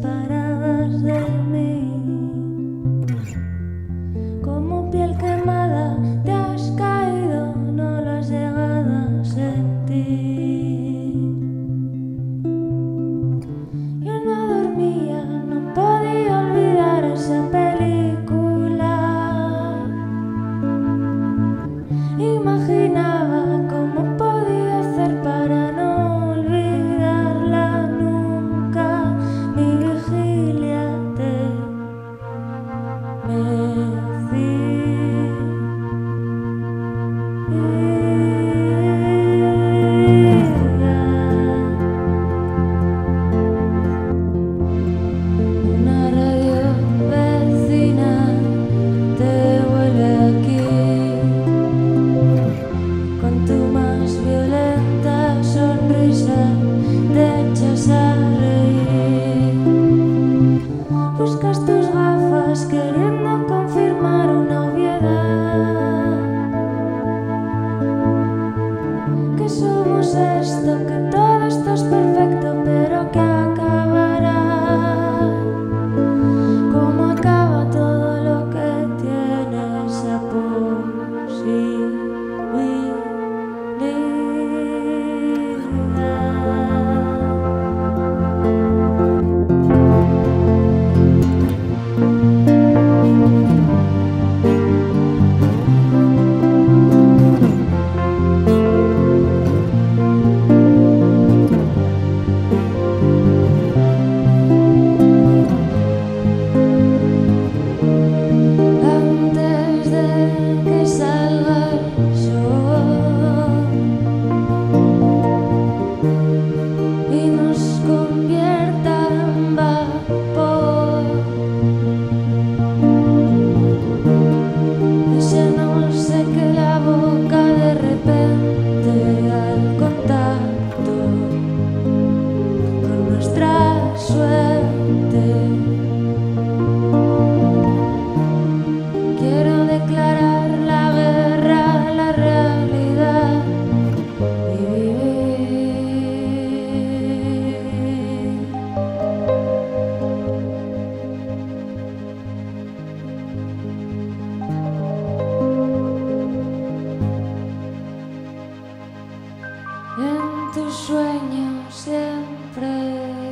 separadas de mí. Como piel quemada te has caído, no lo has llegado a sentir. Yo no dormía, no podía olvidar esa película. Imaginaba cómo podía hacer para no olvidarla nunca. Mi vigilia te una radio vecina te vuelve aquí con tu más violenta sonrisa, te echas a reír. Buscas tus gafas queriendo confirmar una obviedad, que somos esto, que todo esto es perfecto, pero que acabará. Como acaba todo lo que tiene esa posibilidad. Antes de que salga el sol y nos convierta en vapor, y se nos seque la boca de repente al contacto con nuestra suerte. Quiero declarar la guerra a la realidad y vivir. En tus sueños siempre